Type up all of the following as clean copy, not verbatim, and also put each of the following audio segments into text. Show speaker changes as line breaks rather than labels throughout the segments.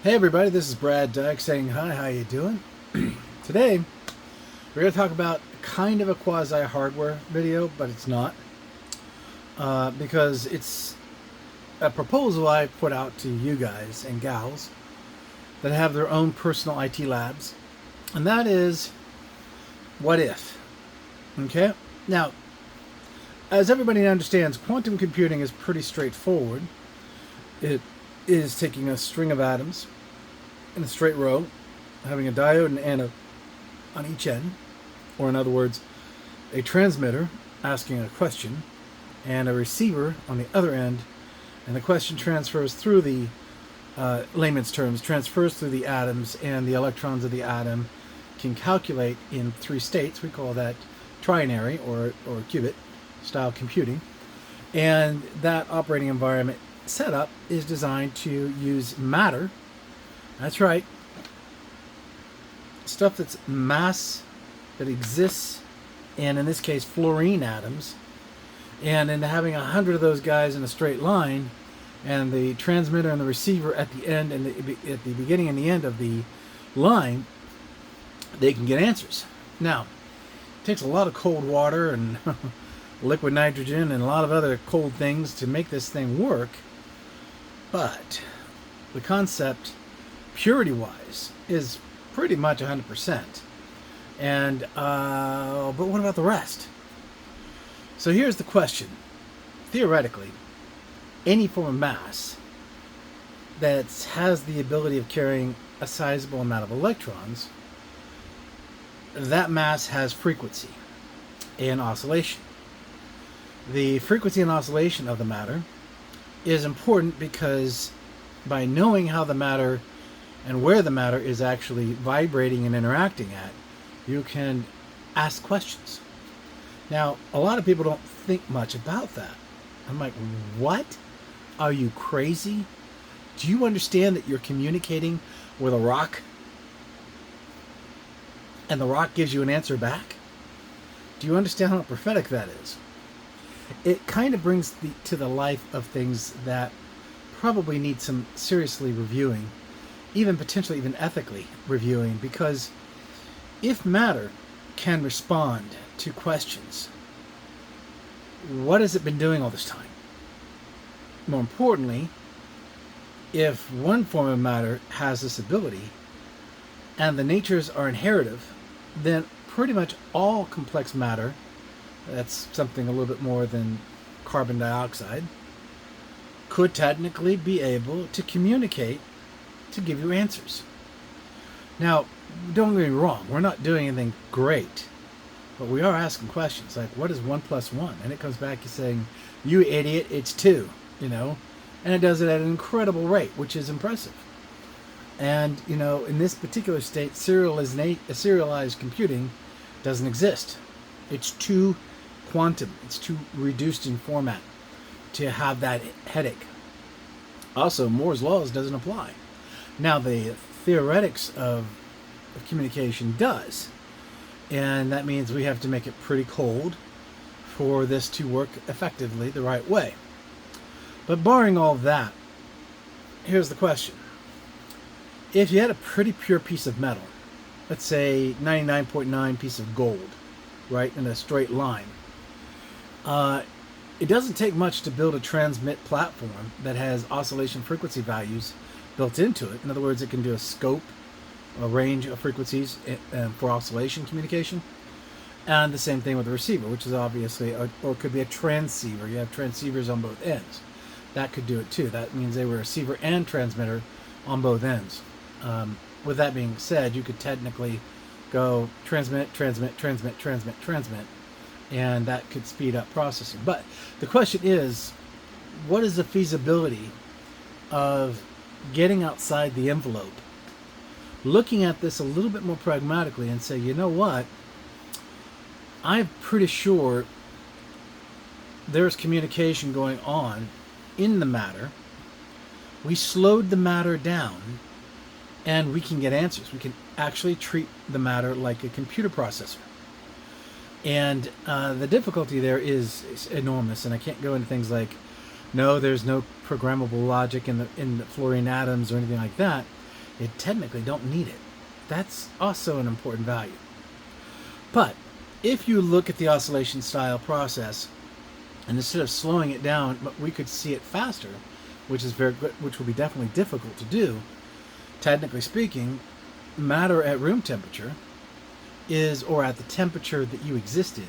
Hey everybody, this is Brad Dyke saying hi, how you doing? Today, we're going to talk about kind of a quasi-hardware video, but it's not. Because it's a proposal I put out to you guys and gals that have their own personal IT labs. And that is, what if? Okay? Now, as everybody understands, quantum computing is pretty straightforward. It is taking a string of atoms in a straight row, having a diode and anode on each end, or in other words, a transmitter asking a question and a receiver on the other end, and the question transfers through the layman's terms, transfers through the atoms, and the electrons of the atom can calculate in three states. We call that trinary or qubit style computing. And that operating environment setup is designed to use matter. That's right. Stuff that's mass that exists in this case, fluorine atoms. And in having 100 of those guys in a straight line, and the transmitter and the receiver at the end and at the beginning and the end of the line, they can get answers. Now, it takes a lot of cold water and liquid nitrogen and a lot of other cold things to make this thing work. But the concept, purity-wise, is pretty much 100%. And but what about the rest? So here's the question. Theoretically, any form of mass that has the ability of carrying a sizable amount of electrons, that mass has frequency and oscillation. The frequency and oscillation of the matter is important because by knowing how the matter and where the matter is actually vibrating and interacting at, you can ask questions. Now, a lot of people don't think much about that. I'm like, what? Are you crazy? Do you understand that you're communicating with a rock? And the rock gives you an answer back? Do you understand how prophetic that is? It kind of brings to the life of things that probably need some seriously reviewing, even potentially even ethically reviewing, because if matter can respond to questions, what has it been doing all this time? More importantly, if one form of matter has this ability and the natures are inheritive, then pretty much all complex matter, that's something a little bit more than carbon dioxide, could technically be able to communicate to give you answers. Now, don't get me wrong, we're not doing anything great, but we are asking questions like, what is 1 plus 1? And it comes back to saying, you idiot, it's 2, and it does it at an incredible rate, which is impressive. And, in this particular state, serialized computing doesn't exist. It's too quantum, it's too reduced in format to have that headache. Also, Moore's laws doesn't apply. Now, the theoretics of communication does, and that means we have to make it pretty cold for this to work effectively the right way. But barring all that, here's the question. If you had a pretty pure piece of metal, let's say 99.9 piece of gold, right, in a straight line, it doesn't take much to build a transmit platform that has oscillation frequency values built into it. In other words, it can do a scope, a range of frequencies for oscillation communication. And the same thing with the receiver, which is obviously, or could be a transceiver. You have transceivers on both ends. That could do it too. That means they were a receiver and transmitter on both ends. With that being said, you could technically go transmit, transmit, transmit, transmit, transmit, and that could speed up processing. But the question is, what is the feasibility of getting outside the envelope, looking at this a little bit more pragmatically and say, you know what, I'm pretty sure there's communication going on in the matter. We slowed the matter down and we can get answers. We can actually treat the matter like a computer processor. And the difficulty there is enormous, and I can't go into things like, no, there's no programmable logic in the fluorine atoms or anything like that. you technically don't need it. That's also an important value. But if you look at the oscillation style process, and instead of slowing it down, but we could see it faster, which is very good, which will be definitely difficult to do. Technically speaking, matter at room temperature is, or at the temperature that you exist in,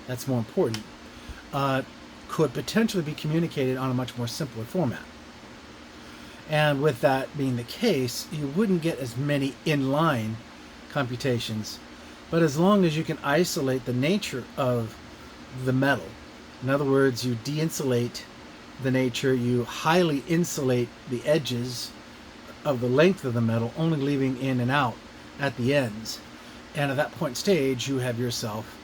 that's more important, could potentially be communicated on a much more simpler format. And with that being the case, you wouldn't get as many inline computations, but as long as you can isolate the nature of the metal, in other words, you de-insulate the nature, you highly insulate the edges of the length of the metal, only leaving in and out at the ends. And at that point stage, you have yourself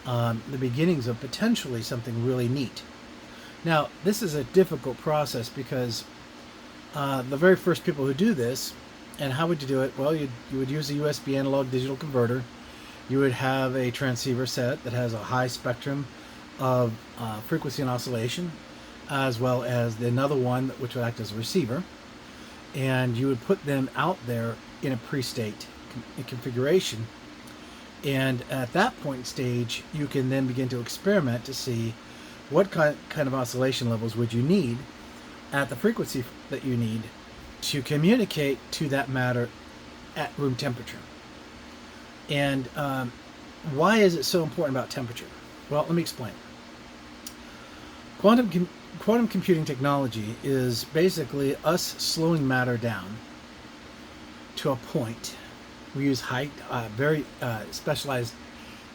the beginnings of potentially something really neat. Now, this is a difficult process because the very first people who do this, and how would you do it? Well, you would use a USB analog digital converter. You would have a transceiver set that has a high spectrum of frequency and oscillation, as well as another one which would act as a receiver. And you would put them out there in a pre-state configuration. And at that point stage, you can then begin to experiment to see what kind of oscillation levels would you need at the frequency that you need to communicate to that matter at room temperature. And why is it so important about temperature? Well, let me explain. Quantum computing technology is basically us slowing matter down to a point. We use very specialized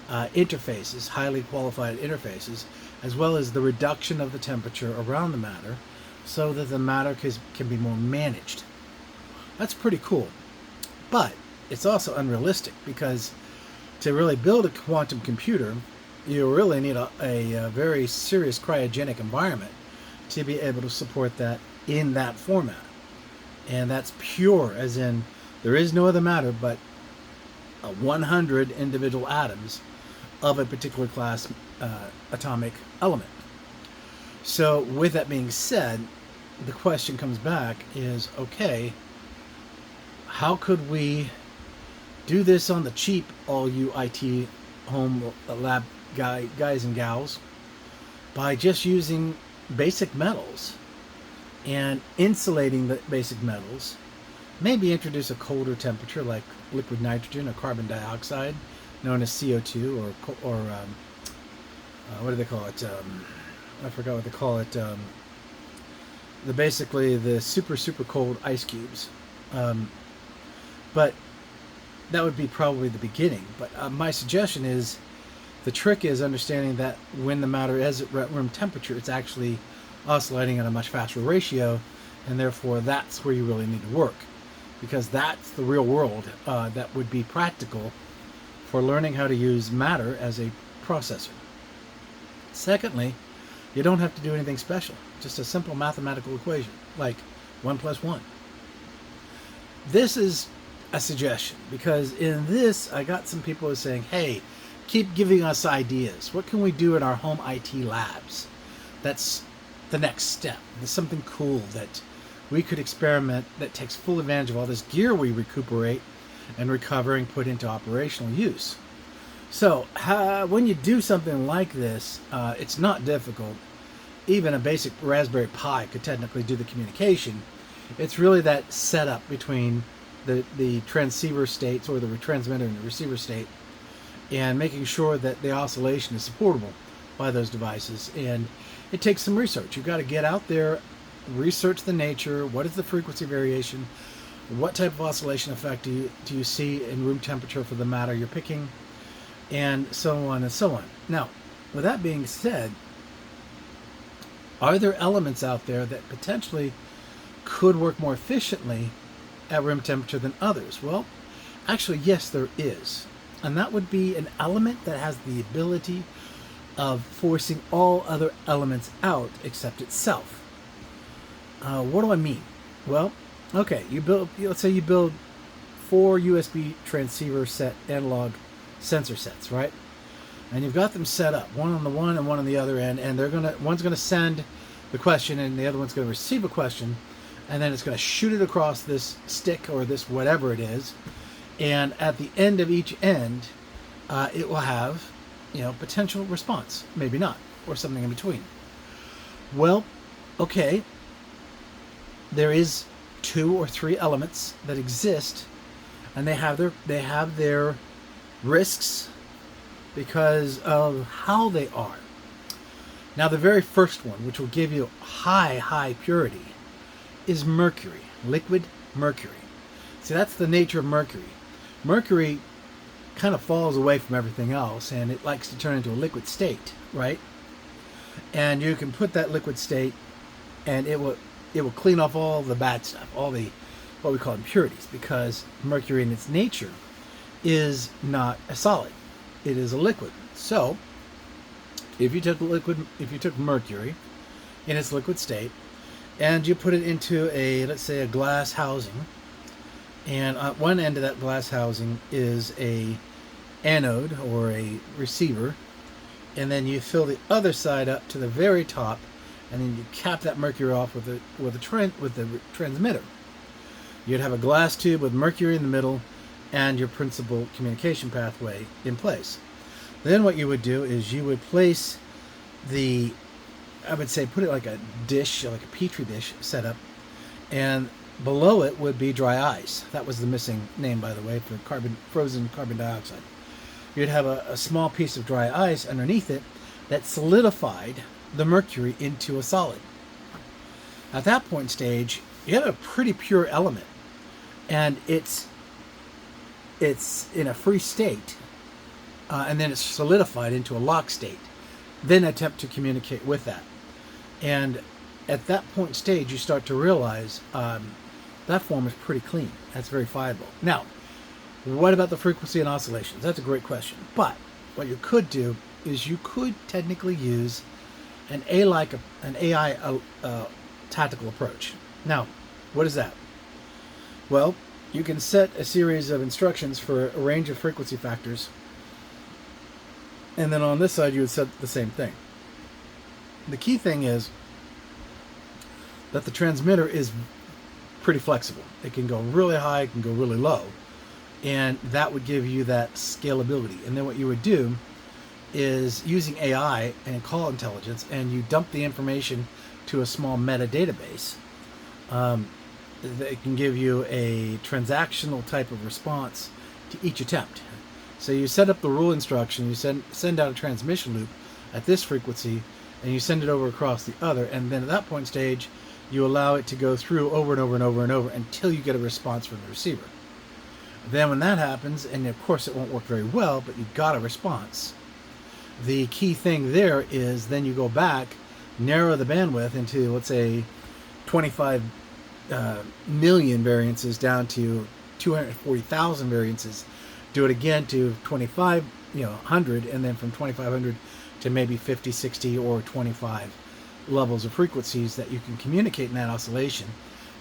interfaces, highly qualified interfaces, as well as the reduction of the temperature around the matter so that the matter can be more managed. That's pretty cool. But it's also unrealistic because to really build a quantum computer, you really need a very serious cryogenic environment to be able to support that in that format. And that's pure, as in there is no other matter but 100 individual atoms of a particular class atomic element. So with that being said, the question comes back is, okay, how could we do this on the cheap, all you IT home lab guys and gals, by just using basic metals and insulating the basic metals, maybe introduce a colder temperature like liquid nitrogen or carbon dioxide, known as CO2, or what do they call it? I forgot what they call it. Basically the super cold ice cubes. But that would be probably the beginning. But my suggestion is, the trick is understanding that when the matter is at room temperature, it's actually oscillating at a much faster ratio, and therefore that's where you really need to work, because that's the real world that would be practical for learning how to use matter as a processor. Secondly, you don't have to do anything special, just a simple mathematical equation like 1 + 1. This is a suggestion because in this I got some people saying, hey, keep giving us ideas. What can we do in our home IT labs? That's the next step. There's something cool that we could experiment that takes full advantage of all this gear we recuperate and recover and put into operational use. So when you do something like this, it's not difficult. Even a basic Raspberry Pi could technically do the communication. It's really that setup between the transceiver states, or the transmitter and the receiver state, and making sure that the oscillation is supportable by those devices. And it takes some research. You've got to get out there, research the nature, what is the frequency variation, what type of oscillation effect do you see in room temperature for the matter you're picking, and so on and so on. Now, with that being said, are there elements out there that potentially could work more efficiently at room temperature than others? Well, actually, yes, there is. And that would be an element that has the ability of forcing all other elements out except itself. What do I mean? Well, okay, let's say you build 4 USB transceiver set analog sensor sets, right? And you've got them set up, one on the one and one on the other end, and one's gonna send the question and the other one's gonna receive a question, and then it's going to shoot it across this stick or this whatever it is, and at the end of each end, it will have, potential response, maybe not, or something in between. Well, okay, there is 2 or 3 elements that exist, and they have their risks because of how they are. Now, the very first one, which will give you high purity, is mercury, liquid mercury. See, that's the nature of mercury. Mercury kind of falls away from everything else, and it likes to turn into a liquid state, right? And you can put that liquid state, and it will clean off all the bad stuff, all the what we call impurities, because mercury in its nature is not a solid; it is a liquid. So, if you took mercury in its liquid state, and you put it into let's say a glass housing, and at one end of that glass housing is a anode or a receiver, and then you fill the other side up to the very top, and then you cap that mercury off with the transmitter. You'd have a glass tube with mercury in the middle and your principal communication pathway in place. Then what you would do is you would place I would say put it like a dish, like a petri dish setup, and below it would be dry ice. That was the missing name, by the way, for frozen carbon dioxide. You'd have a small piece of dry ice underneath it that solidified the mercury into a solid. At that point stage, you have a pretty pure element, and it's in a free state, and then it's solidified into a lock state. Then attempt to communicate with that. And at that point stage, you start to realize that form is pretty clean. That's very viable. Now, what about the frequency and oscillations? That's a great question. But what you could do is you could technically use an AI tactical approach. Now, what is that? Well, you can set a series of instructions for a range of frequency factors, and then on this side you would set the same thing. The key thing is that the transmitter is pretty flexible. It can go really high, it can go really low, and that would give you that scalability. And then what you would do is using AI and call intelligence, and you dump the information to a small meta database. It can give you a transactional type of response to each attempt. So you set up the rule instruction, you send out a transmission loop at this frequency, and you send it over across the other, and then at that point stage, you allow it to go through over and over and over and over until you get a response from the receiver. Then when that happens, and of course it won't work very well, but you got a response. The key thing there is then you go back, narrow the bandwidth into, let's say, 25 million variances down to 240,000 variances. Do it again to 2,500, and then from 2,500 to maybe 50, 60, or 25 levels of frequencies that you can communicate in that oscillation,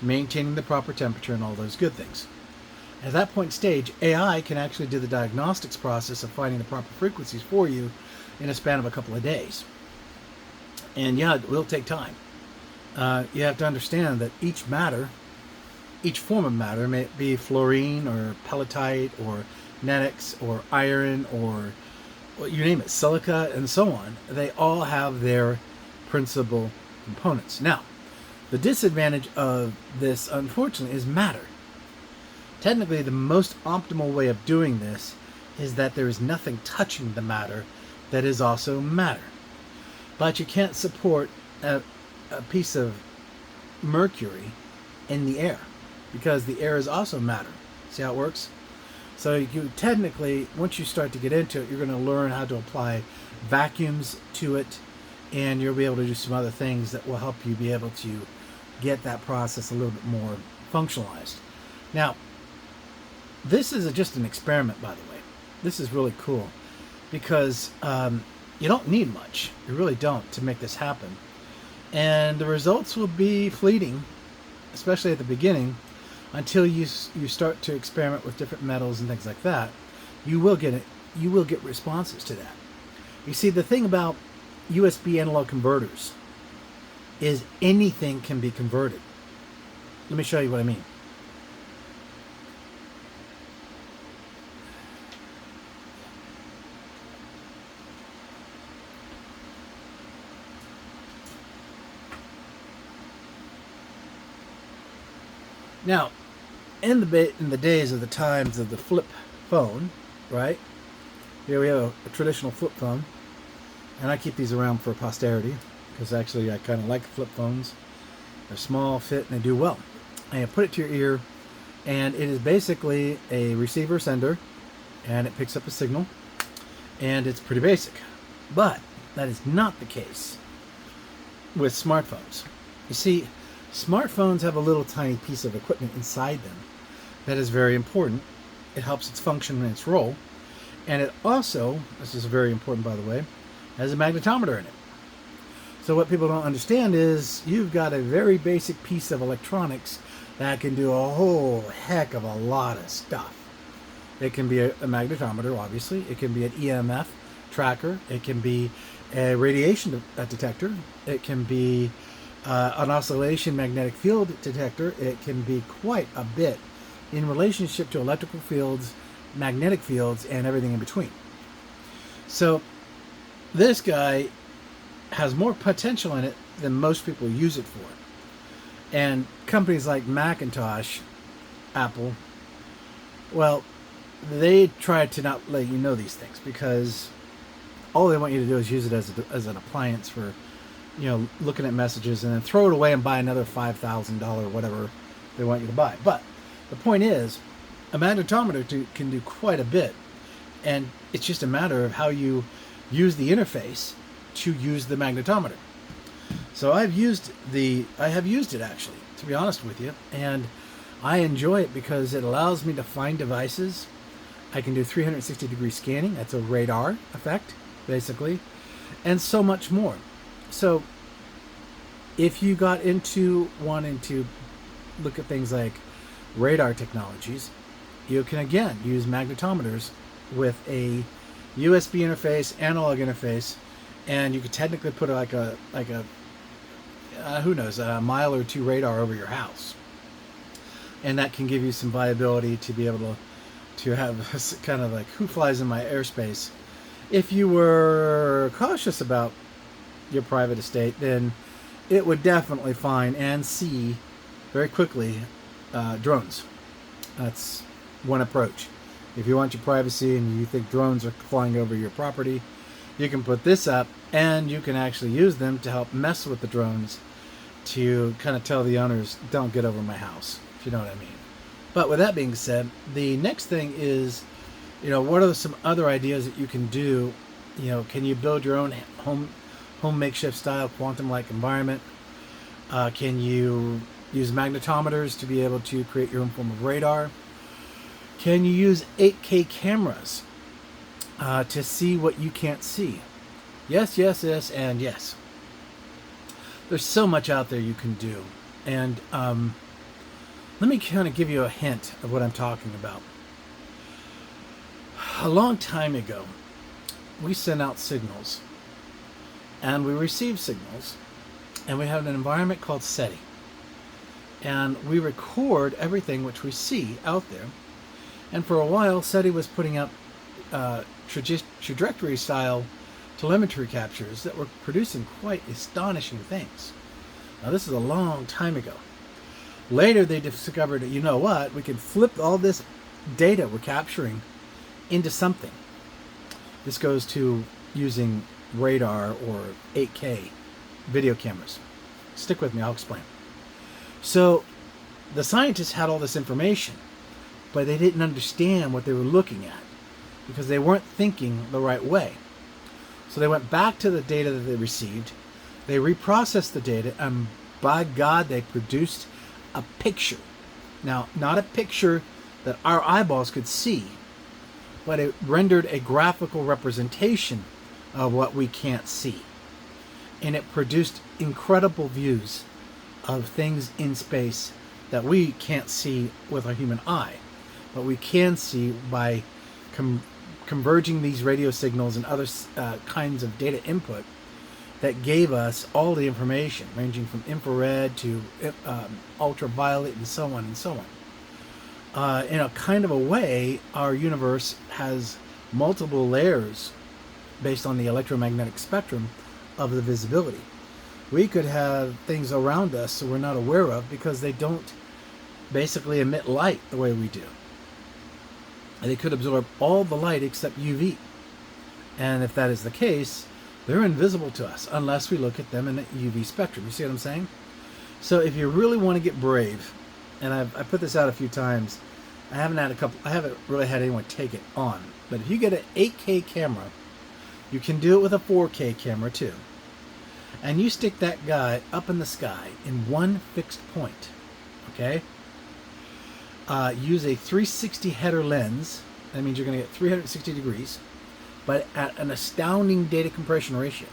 maintaining the proper temperature and all those good things. At that point stage, AI can actually do the diagnostics process of finding the proper frequencies for you in a span of a couple of days. And yeah, it will take time. You have to understand that each form of matter, may it be fluorine or pelletite or netics or iron or you name it, silica and so on, they all have their principal components. Now, the disadvantage of this, unfortunately, is matter. Technically, the most optimal way of doing this is that there is nothing touching the matter that is also matter. But you can't support a piece of mercury in the air, because the air is also matter. See how it works? So you technically, once you start to get into it, you're going to learn how to apply vacuums to it, and you'll be able to do some other things that will help you be able to get that process a little bit more functionalized. Now, this is just an experiment, by the way. This is really cool because you don't need much. You really don't to make this happen. And the results will be fleeting, especially at the beginning, until you start to experiment with different metals and things like that. You will get responses to that. You see, the thing about USB analog converters is anything can be converted. Let me show you what I mean. Now, in the days of the times of the flip phone, right? Here we have a traditional flip phone, and I keep these around for posterity because actually I kind of like flip phones. They're small, fit, and they do well. And you put it to your ear, and it is basically a receiver sender, and it picks up a signal, and it's pretty basic. But that is not the case with smartphones. You see, smartphones have a little tiny piece of equipment inside them that is very important. It helps its function and its role. And it also, this is very important by the way, has a magnetometer in it. So what people don't understand is you've got a very basic piece of electronics that can do a whole heck of a lot of stuff. It can be a magnetometer, obviously. It can be an EMF tracker. It can be a radiation detector. It can be an oscillation magnetic field detector. It can be quite a bit in relationship to electrical fields, magnetic fields, and everything in between. So this guy has more potential in it than most people use it for. And companies like Macintosh, Apple, well, they try to not let you know these things because all they want you to do is use it as an appliance for, you know, looking at messages and then throw it away and buy another $5,000 whatever they want you to buy. But the point is, a magnetometer can do quite a bit, and it's just a matter of how you use the interface to use the magnetometer. So I have used it actually, to be honest with you, and I enjoy it because it allows me to find devices. I can do 360-degree scanning. That's a radar effect, basically, and so much more. So if you got into wanting to look at things like radar technologies, you can again use magnetometers with a USB interface, analog interface, and you could technically put like a who knows, a mile or two radar over your house, and that can give you some viability to be able to have kind of like who flies in my airspace. If you were cautious about your private estate, then it would definitely find and see very quickly drones. That's one approach. If you want your privacy and you think drones are flying over your property, you can put this up and you can actually use them to help mess with the drones to kind of tell the owners, don't get over my house, if you know what I mean. But with that being said, the next thing is, you know, what are some other ideas that you can do? You know, can you build your own home makeshift style quantum-like environment? Can you use magnetometers to be able to create your own form of radar? Can you use 8K cameras to see what you can't see? Yes, yes, yes, and yes. There's so much out there you can do. And let me kind of give you a hint of what I'm talking about. A long time ago, we sent out signals, and we received signals, and we have an environment called SETI. And we record everything which we see out there. And for a while, SETI was putting up trajectory-style telemetry captures that were producing quite astonishing things. Now, this is a long time ago. Later, they discovered that, you know what, we can flip all this data we're capturing into something. This goes to using radar or 8K video cameras. Stick with me, I'll explain. So, the scientists had all this information, but they didn't understand what they were looking at because they weren't thinking the right way. So they went back to the data that they received, they reprocessed the data, and by God, they produced a picture. Now, not a picture that our eyeballs could see, but it rendered a graphical representation of what we can't see. And it produced incredible views of things in space that we can't see with our human eye, but we can see by converging these radio signals and other kinds of data input that gave us all the information, ranging from infrared to ultraviolet and so on and so on. In a kind of a way, our universe has multiple layers based on the electromagnetic spectrum of the visibility. We could have things around us that we're not aware of because they don't basically emit light the way we do. And they could absorb all the light except UV. And if that is the case, they're invisible to us unless we look at them in the UV spectrum. You see what I'm saying? So if you really want to get brave, and I put this out a few times, I haven't really had anyone take it on. But if you get an 8K camera, you can do it with a 4K camera too. And you stick that guy up in the sky in one fixed point, okay? Use a 360 header lens. That means you're going to get 360 degrees, but at an astounding data compression ratio.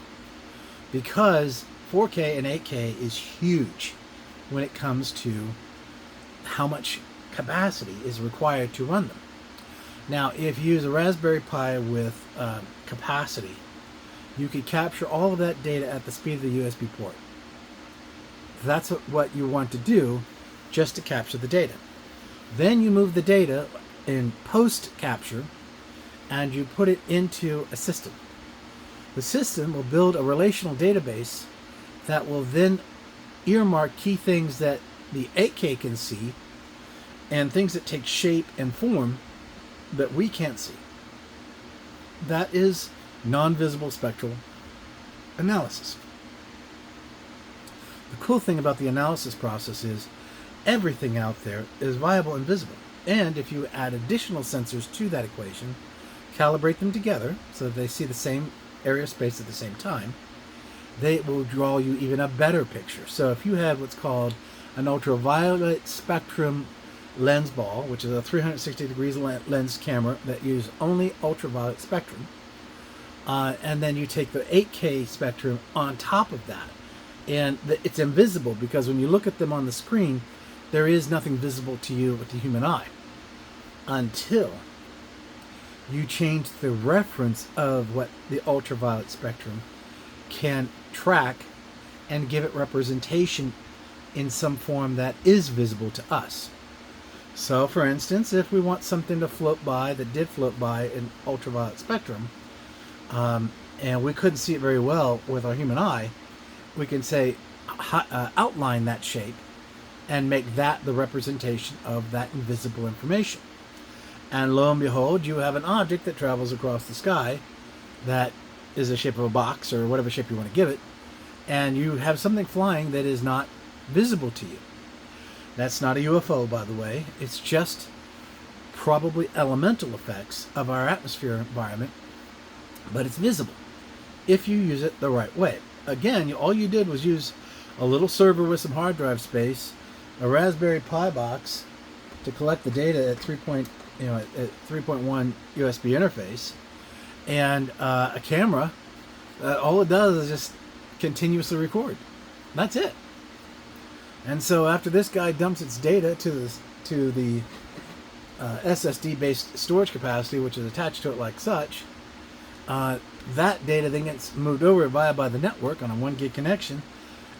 Because 4K and 8K is huge when it comes to how much capacity is required to run them. Now, if you use a Raspberry Pi with capacity, you could capture all of that data at the speed of the USB port. That's what you want to do, just to capture the data. Then you move the data in post-capture and you put it into a system. The system will build a relational database that will then earmark key things that the 8K can see and things that take shape and form that we can't see. That is non-visible spectral analysis. The cool thing about the analysis process is everything out there is viable and visible. And if you add additional sensors to that equation, calibrate them together so that they see the same area of space at the same time, they will draw you even a better picture. So if you have what's called an ultraviolet spectrum lens ball, which is a 360 degrees lens camera that uses only ultraviolet spectrum, and then you take the 8K spectrum on top of that, and it's invisible because when you look at them on the screen, there is nothing visible to you with the human eye until you change the reference of what the ultraviolet spectrum can track and give it representation in some form that is visible to us. So, for instance, if we want something to float by that did float by in ultraviolet spectrum, and we couldn't see it very well with our human eye, we can say outline that shape and make that the representation of that invisible information. And lo and behold, you have an object that travels across the sky that is the shape of a box or whatever shape you want to give it, and you have something flying that is not visible to you. That's not a UFO, by the way. It's just probably elemental effects of our atmosphere environment, but it's visible if you use it the right way. Again, all you did was use a little server with some hard drive space, a Raspberry Pi box to collect the data at 3.1 USB interface, and a camera. All it does is just continuously record. That's it. And so after this guy dumps its data to the SSD-based storage capacity, which is attached to it like such, that data then gets moved over by the network on a 1 gig connection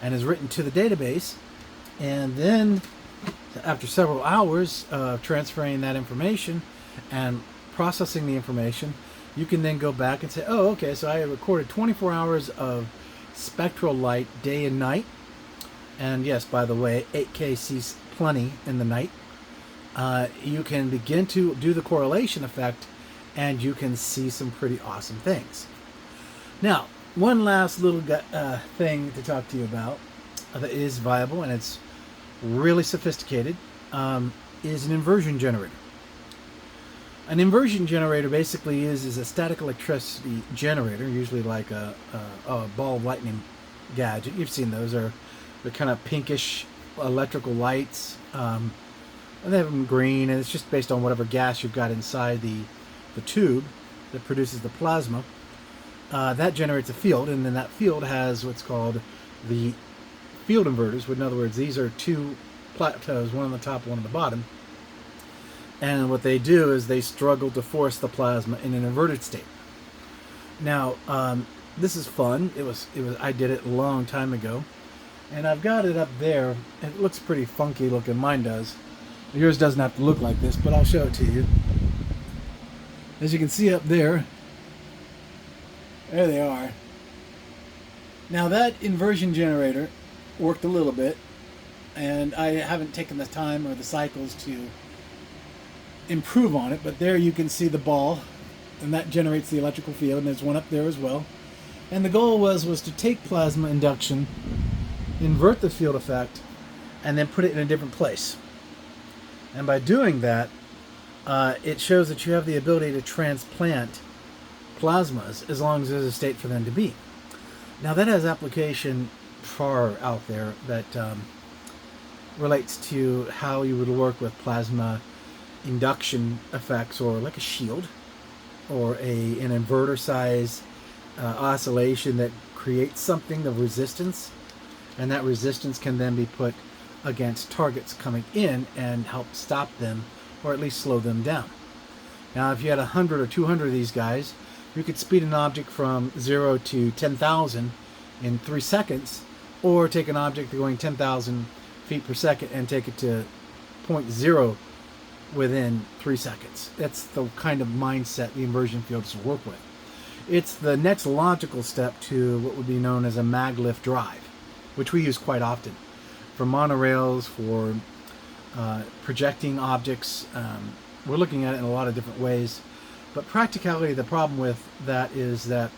and is written to the database. And then after several hours of transferring that information and processing the information, you can then go back and say, oh, okay, so I recorded 24 hours of spectral light day and night. And yes, by the way, 8K sees plenty in the night. You can begin to do the correlation effect, and you can see some pretty awesome things. Now, one last little thing to talk to you about that is viable, and it's really sophisticated, is an inversion generator. An inversion generator basically is a static electricity generator, usually like a ball of lightning gadget. You've seen those. They're kind of pinkish electrical lights. And they have them green, and it's just based on whatever gas you've got inside the tube that produces the plasma. That generates a field, and then that field has what's called the field inverters. In other words, these are two plateaus, one on the top, one on the bottom. And what they do is they struggle to force the plasma in an inverted state. Now, This is fun. I did it a long time ago, and I've got it up there. It looks pretty funky looking. Mine does. Yours doesn't have to look like this, but I'll show it to you. As you can see up there, there they are. Now that inversion generator worked a little bit, and I haven't taken the time or the cycles to improve on it, but there you can see the ball, and that generates the electrical field, and there's one up there as well. And the goal was to take plasma induction, invert the field effect, and then put it in a different place. And by doing that, it shows that you have the ability to transplant plasmas as long as there's a state for them to be. Now that has application far out there that relates to how you would work with plasma induction effects, or like a shield, or an inverter size oscillation that creates something of resistance, and that resistance can then be put against targets coming in and help stop them, or at least slow them down. Now if you had 100 or 200 of these guys, you could speed an object from 0 to 10,000 in 3 seconds, or take an object going 10,000 feet per second and take it to 0.0 within 3 seconds. That's the kind of mindset the inversion fields work with. It's the next logical step to what would be known as a maglev drive, which we use quite often for monorails, for projecting objects. We're looking at it in a lot of different ways, but practicality, the problem with that is that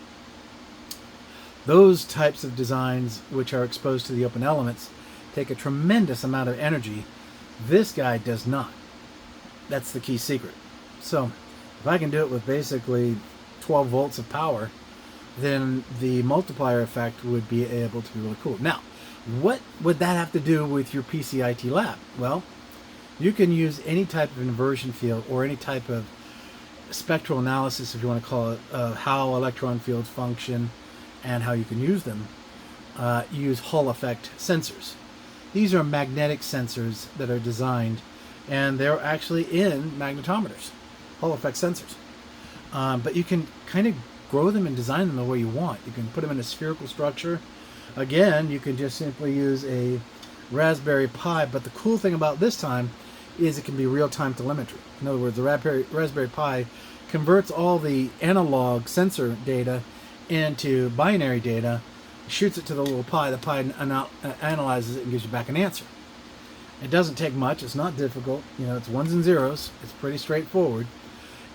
those types of designs which are exposed to the open elements take a tremendous amount of energy. This guy does not. That's the key secret. So if I can do it with basically 12 volts of power, then the multiplier effect would be able to be really cool. Now, what would that have to do with your PCIT lab? Well, you can use any type of inversion field or any type of spectral analysis, if you want to call it, of how electron fields function and how you can use them. Use Hall effect sensors. These are magnetic sensors that are designed, and they're actually in magnetometers, Hall effect sensors. But you can kind of grow them and design them the way you want. You can put them in a spherical structure. Again, you can just simply use a Raspberry Pi, but the cool thing about this time is it can be real-time telemetry. In other words, the Raspberry Pi converts all the analog sensor data into binary data, shoots it to the little Pi. The Pi analyzes it and gives you back an answer. It doesn't take much. It's not difficult. You know, it's ones and zeros. It's pretty straightforward.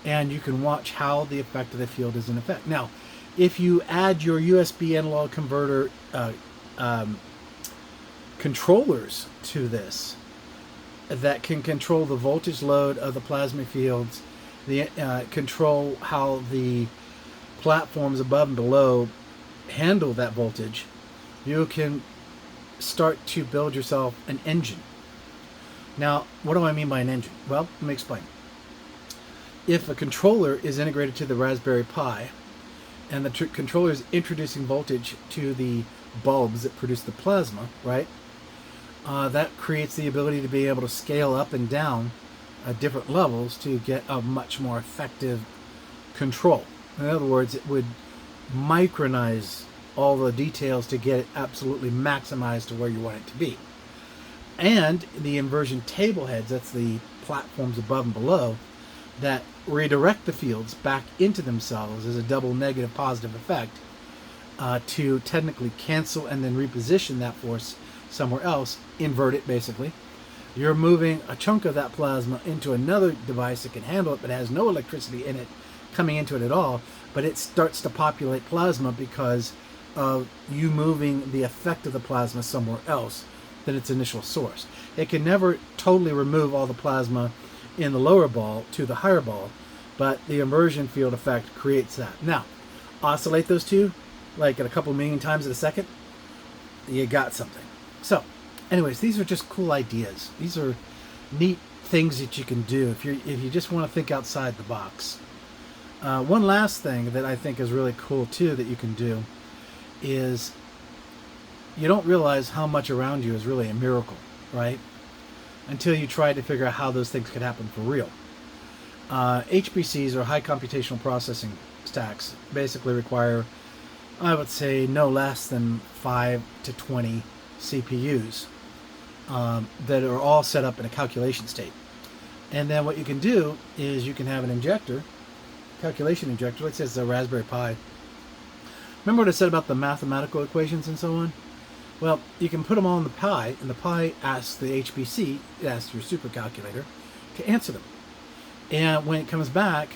And you can watch how the effect of the field is in effect. Now, if you add your USB analog converter controllers to this that can control the voltage load of the plasma fields, control how the platforms above and below handle that voltage, you can start to build yourself an engine. Now, what do I mean by an engine? Well, let me explain. If a controller is integrated to the Raspberry Pi, and the controller is introducing voltage to the bulbs that produce the plasma, right? That creates the ability to be able to scale up and down at different levels to get a much more effective control. In other words, it would micronize all the details to get it absolutely maximized to where you want it to be. And the inversion table heads, that's the platforms above and below, that redirect the fields back into themselves as a double negative positive effect to technically cancel and then reposition that force somewhere else, invert it basically. You're moving a chunk of that plasma into another device that can handle it but has no electricity in it coming into it at all, but it starts to populate plasma because of you moving the effect of the plasma somewhere else than its initial source. It can never totally remove all the plasma in the lower ball to the higher ball, but the inversion field effect creates that. Now, oscillate those two like at a couple million times a second, you got something. So, anyways, these are just cool ideas. These are neat things that you can do if you just want to think outside the box. One last thing that I think is really cool too that you can do is you don't realize how much around you is really a miracle, right? Until you try to figure out how those things could happen for real. HPCs, or high computational processing stacks, basically require I would say no less than 5 to 20 CPUs that are all set up in a calculation state. And then what you can do is you can have an injector, calculation injector, let's say it's a Raspberry Pi. Remember what I said about the mathematical equations and so on? Well, you can put them all in the Pi, and the Pi asks the HPC, it asks your supercalculator, to answer them. And when it comes back,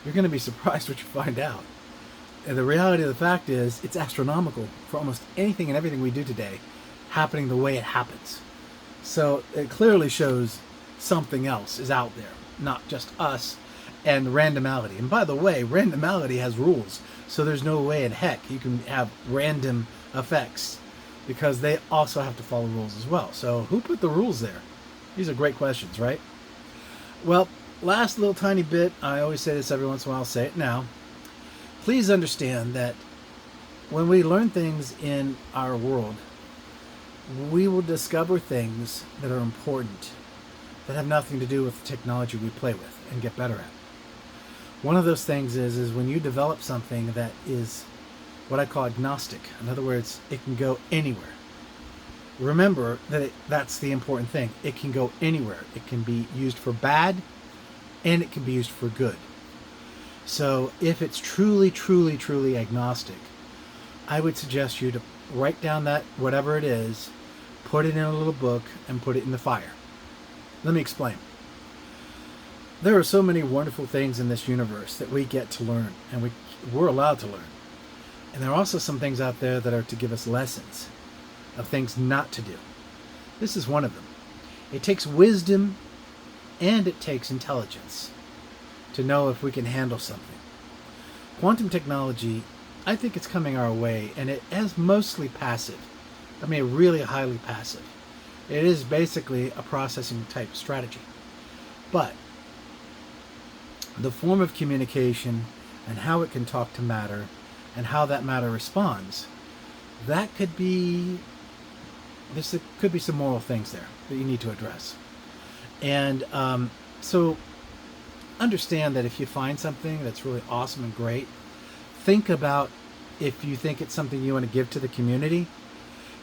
you're going to be surprised what you find out. And the reality of the fact is, it's astronomical for almost anything and everything we do today happening the way it happens. So it clearly shows something else is out there, not just us and randomity. And by the way, randomity has rules, so there's no way in heck you can have random effects, because they also have to follow rules as well. So who put the rules there? These are great questions, right? Well, last little tiny bit, I always say this every once in a while, I'll say it now. Please understand that when we learn things in our world, we will discover things that are important, that have nothing to do with the technology we play with and get better at. One of those things is when you develop something that is what I call agnostic. In other words, it can go anywhere. Remember that that's the important thing. It can go anywhere. It can be used for bad, and it can be used for good. So if it's truly, truly, truly agnostic, I would suggest you to write down that whatever it is, put it in a little book, and put it in the fire. Let me explain. There are so many wonderful things in this universe that we get to learn, and we're allowed to learn. And there are also some things out there that are to give us lessons of things not to do. This is one of them. It takes wisdom and it takes intelligence to know if we can handle something. Quantum technology, I think it's coming our way, and it is mostly passive. I mean, really highly passive. It is basically a processing type strategy. But the form of communication and how it can talk to matter and how that matter responds, that could be, there could be some moral things there that you need to address. And so understand that if you find something that's really awesome and great, think about if you think it's something you want to give to the community.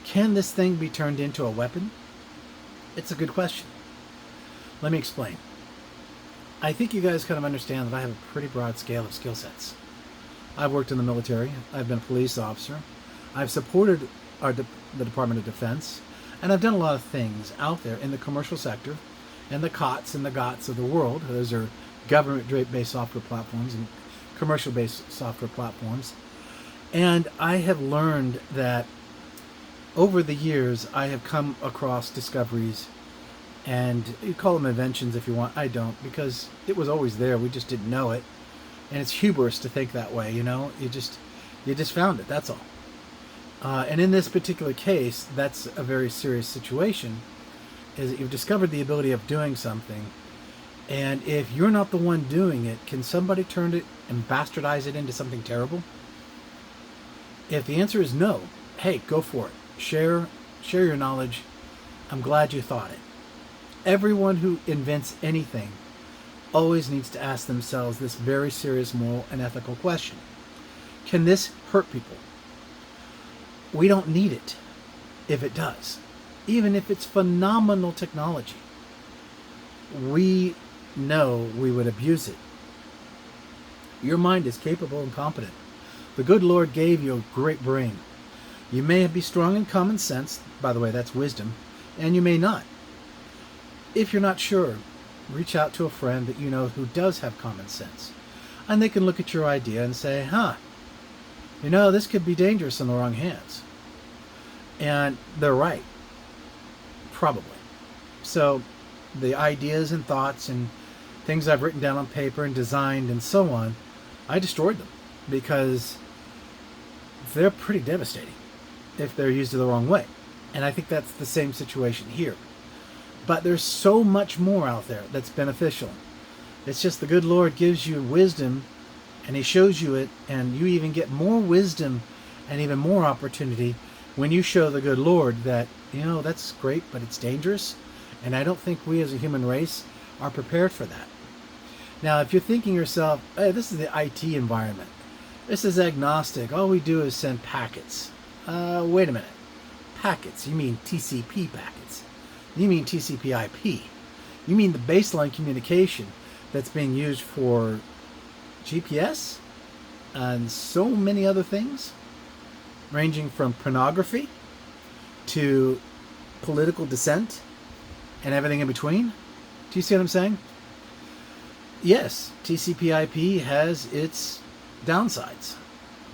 Can this thing be turned into a weapon? It's a good question. Let me explain. I think you guys kind of understand that I have a pretty broad scale of skill sets. I've worked in the military. I've been a police officer. I've supported the Department of Defense. And I've done a lot of things out there in the commercial sector and the COTS and the GOTS of the world. Those are government-based software platforms and commercial-based software platforms. And I have learned that over the years, I have come across discoveries, and you call them inventions if you want. I don't, because it was always there. We just didn't know it. And it's hubris to think that way, you know? You just found it, that's all. And in this particular case, that's a very serious situation, is that you've discovered the ability of doing something, and if you're not the one doing it, can somebody turn it and bastardize it into something terrible? If the answer is no, hey, go for it. Share your knowledge. I'm glad you thought it. Everyone who invents anything always needs to ask themselves this very serious moral and ethical question. Can this hurt people? We don't need it if it does. Even if it's phenomenal technology, we know we would abuse it. Your mind is capable and competent. The good Lord gave you a great brain. You may be strong in common sense, by the way, that's wisdom, and you may not. If you're not sure, reach out to a friend that you know who does have common sense, and they can look at your idea and say, you know, this could be dangerous in the wrong hands. And they're right. Probably. So the ideas and thoughts and things I've written down on paper and designed and so on, I destroyed them because they're pretty devastating if they're used the wrong way. And I think that's the same situation here. But there's so much more out there that's beneficial. It's just the good Lord gives you wisdom, and He shows you it, and you even get more wisdom and even more opportunity when you show the good Lord that, you know, that's great, but it's dangerous. And I don't think we as a human race are prepared for that. Now, if you're thinking yourself, hey, this is the IT environment, This is agnostic. All we do is send packets. Wait a minute. Packets? You mean TCP packets? You mean TCP/IP? You mean the baseline communication that's being used for GPS and so many other things, ranging from pornography to political dissent and everything in between? Do you see what I'm saying? Yes, TCP/IP has its downsides,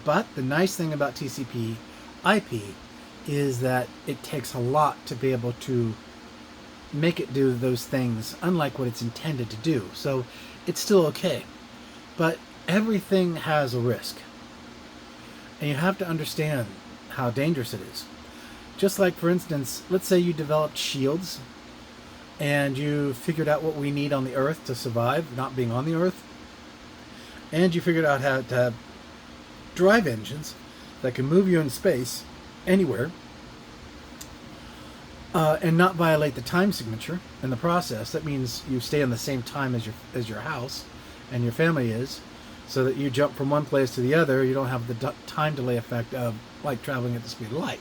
but the nice thing about TCP/IP is that it takes a lot to be able to make it do those things, unlike what it's intended to do. So it's still okay, but everything has a risk, and you have to understand how dangerous it is. Just like, for instance, let's say you developed shields and you figured out what we need on the Earth to survive, not being on the Earth, and you figured out how to have drive engines that can move you in space anywhere, and not violate the time signature in the process. That means you stay on the same time as your house and your family is, so that you jump from one place to the other. You don't have the time delay effect of like traveling at the speed of light.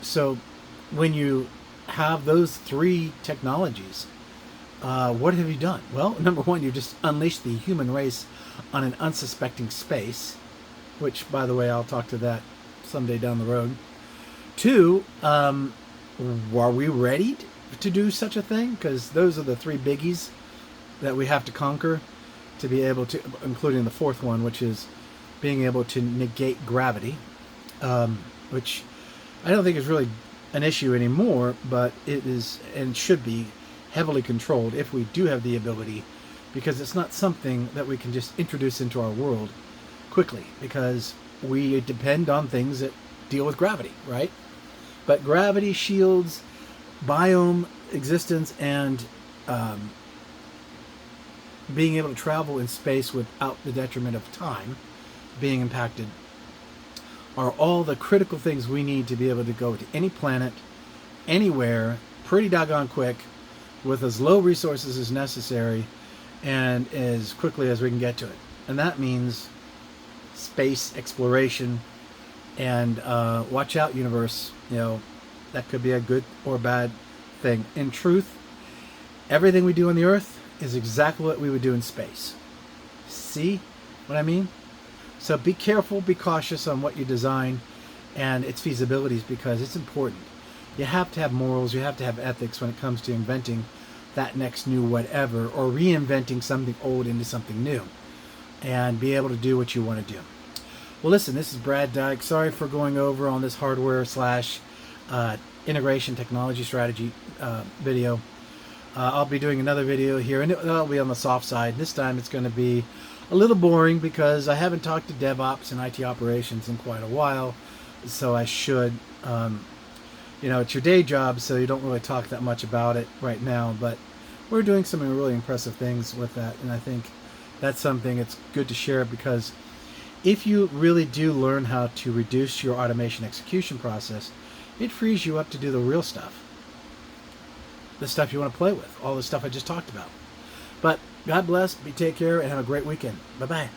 So when you have those three technologies, what have you done? Well, number one, you just unleashed the human race on an unsuspecting space, which, by the way, I'll talk to that someday down the road. Two, are we ready to do such a thing? Because those are the three biggies that we have to conquer to be able to, including the fourth one, which is being able to negate gravity, which I don't think is really an issue anymore, but it is and should be heavily controlled if we do have the ability, because it's not something that we can just introduce into our world quickly, because we depend on things that deal with gravity, right? But gravity, shields, biome existence, and being able to travel in space without the detriment of time being impacted are all the critical things we need to be able to go to any planet, anywhere, pretty doggone quick, with as low resources as necessary, and as quickly as we can get to it. And that means space exploration. And watch out, universe. You know, that could be a good or bad thing. In truth, everything we do on the Earth is exactly what we would do in space. See what I mean? So be careful, be cautious on what you design and its feasibilities, because it's important. You have to have morals, you have to have ethics when it comes to inventing that next new whatever, or reinventing something old into something new, and be able to do what you want to do. Well, listen, this is Brad Dyke. Sorry for going over on this hardware / integration technology strategy video. I'll be doing another video here, and that'll be on the soft side. This time it's going to be a little boring because I haven't talked to DevOps and IT operations in quite a while, so I should. It's your day job, so you don't really talk that much about it right now, but we're doing some really impressive things with that, and I think that's something it's good to share, because if you really do learn how to reduce your automation execution process, it frees you up to do the real stuff. The stuff you want to play with. All the stuff I just talked about. But God bless, take care, and have a great weekend. Bye-bye.